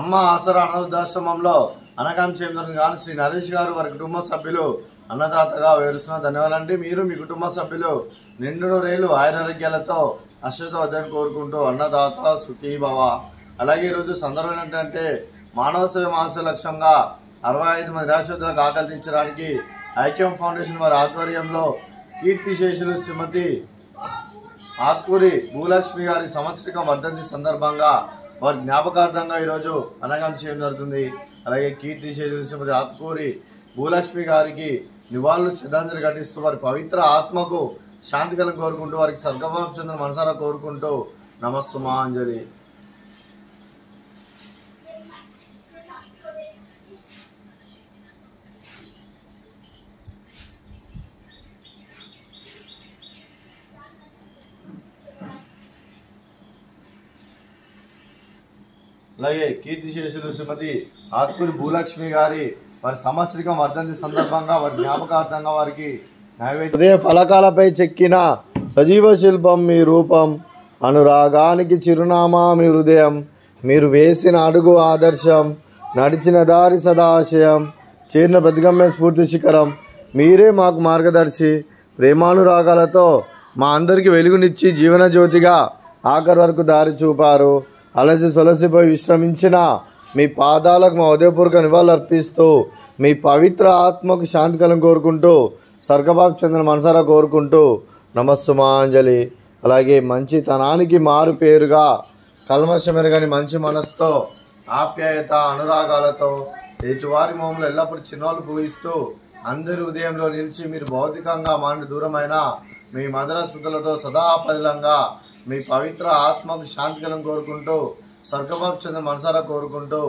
అమ్మ ఆసరా అనాథాశ్రమంలో అనగాం చేయడం కానీ శ్రీ నరేష్ గారు వారి కుటుంబ సభ్యులు అన్నదాతగా వేరుస్తున్న ధన్యవాదాలండి. మీరు మీ కుటుంబ సభ్యులు నిండు రేలు ఆయురారోగ్యాలతో అశ్వతవద్దని కోరుకుంటూ అన్నదాత సుఖీ భవ. అలాగే ఈరోజు సందర్భం ఏంటంటే మానవ సేవ మహాసేవ లక్ష్యంగా 65 మంది నిరాశ్రితులకు ఆకలి తీర్చడానికి ఐక్యం ఫౌండేషన్ వారి ఆధ్వర్యంలో కీర్తిశేషులు శ్రీమతి ఆత్కూరి భూలక్ష్మి గారి సంవత్సరిక వర్ధంతి సందర్భంగా వారి జ్ఞాపకార్థంగా ఈరోజు అన్నదానం చేయడం జరుగుతుంది. అలాగే కీర్తిశేషులు శ్రీమతి ఆత్కూరి భూలక్ష్మి గారికి నివాళులు శ్రద్ధాంజలి ఘటిస్తూ వారి పవిత్ర ఆత్మకు శాంతి కలను కోరుకుంటూ వారికి స్వర్గభావం చెందిన మనసారా కోరుకుంటూ నమస్సుమాంజలి. అలాగే కీర్తిశేషులు శ్రీమతి ఆత్కూరి భూలక్ష్మి గారి వారి సంవత్సరిక వర్ధంతి సందర్భంగా వారి జ్ఞాపకార్థంగా వారికి నైవేద్య ఫలకాలపై చెక్కిన సజీవ శిల్పం మీ రూపం, అనురాగానికి చిరునామా మీ హృదయం, మీరు వేసిన అడుగు ఆదర్శం, నడిచిన దారి సదాశయం, చేరిన ప్రతిగమ్య స్ఫూర్తి శిఖరం, మీరే మాకు మార్గదర్శి. ప్రేమానురాగాలతో మా అందరికీ వెలుగునిచ్చి జీవన జ్యోతిగా ఆఖరి వరకు దారి చూపారు. అలసి సొలసిపోయి విశ్రమించిన మీ పాదాలకు మా ఉదయపూర్వక నివాళులు అర్పిస్తూ మీ పవిత్ర ఆత్మకు శాంతి కలను కోరుకుంటూ స్వర్గభావం చెందిన మనసారా కోరుకుంటూ నమస్సుమాంజలి. అలాగే మంచితనానికి మారు పేరుగా కల్మషమెరగని మంచి మనసుతో ఆప్యాయత అనురాగాలతో ఎదుటివారి మొహంలో ఎల్లప్పుడూ చిరునవ్వులు పూయిస్తూ అందరి ఉదయంలో నిలిచి మీరు భౌతికంగా మాండి దూరమైన మీ మధుర స్మృతులతో సదా పదిలంగా మీ పవిత్ర ఆత్మకు శాంతి కలను కోరుకుంటూ స్వర్గభావం చెందిన మనసారా కోరుకుంటూ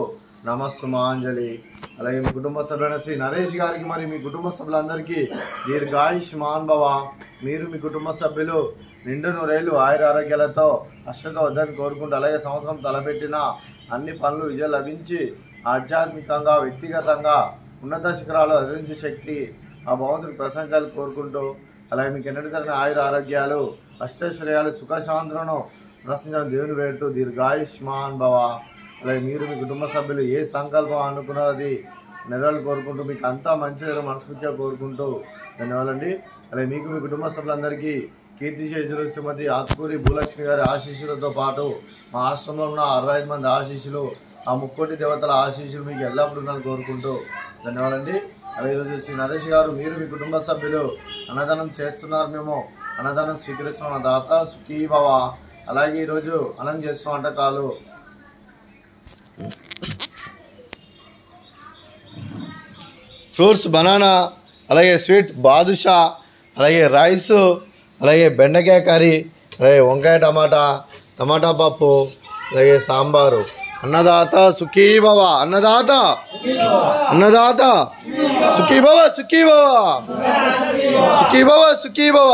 నమస్సుమాంజలి. అలాగే మీ కుటుంబ సభ్యులైన శ్రీ నరేష్ గారికి మరి మీ కుటుంబ సభ్యులందరికీ దీర్ఘాయుష్మాన్ భవ. మీరు మీ కుటుంబ సభ్యులు నిండు నూరేళ్లు ఆయురారోగ్యాలతో అశ్వత వద్దని కోరుకుంటూ అలాగే సంవత్సరం తలపెట్టిన అన్ని పనులు విజయం లభించి ఆధ్యాత్మికంగా వ్యక్తిగతంగా ఉన్నత శిఖరాలు అధిరించే శక్తి ఆ భగవంతుడికి ప్రశంసాలు కోరుకుంటూ అలాగే మీకు ఎన్నటి తగిన ఆయుర ఆరోగ్యాలు అష్టైశ్వర్యాలు సుఖశాంతులను ప్రశ్నించిన దేవుని వేడుతూ దీర్ఘాయుష్మాన్ భవ. అలాగే మీరు మీ కుటుంబ సభ్యులు ఏ సంకల్పం అనుకున్నారో అది నెరవేరు కోరుకుంటూ మీకు అంతా మంచి మనస్ఫూర్తిగా కోరుకుంటూ ధన్యవాదాలండి. అలాగే మీకు మీ కుటుంబ సభ్యులందరికీ కీర్తిశేషులు శ్రీమతి ఆత్కూరి భూలక్ష్మి గారి ఆశీస్సులతో పాటు మా ఆశ్రమంలో ఉన్న 65 మంది ఆశీస్సులు ఆ ముక్కోటి దేవతల ఆశీస్సులు మీకు ఎల్లప్పుడూ ఉండాలని కోరుకుంటూ ధన్యవాదాలండి. అలాగే ఈరోజు శ్రీ నరేష్ గారు మీరు మీ కుటుంబ సభ్యులు అన్నదానం చేస్తున్నారు, మేము అన్నదానం స్వీకరిస్తున్న దాత సుఖీ భవ. అలాగే ఈరోజు అన్నం చేస్తున్న వంటకాలు ఫ్రూట్స్ బనానా, అలాగే స్వీట్ బాదుషా, అలాగే రైసు, అలాగే బెండకాయ కర్రీ, అలాగే వంకాయ టమాటా పప్పు, అలాగే సాంబారు. అన్నదాత సుఖీ భవ, అన్నదాత అన్నదాత సుఖీ భవ, సుఖీ భవ, సుఖీ భవ, సుఖీ భవ.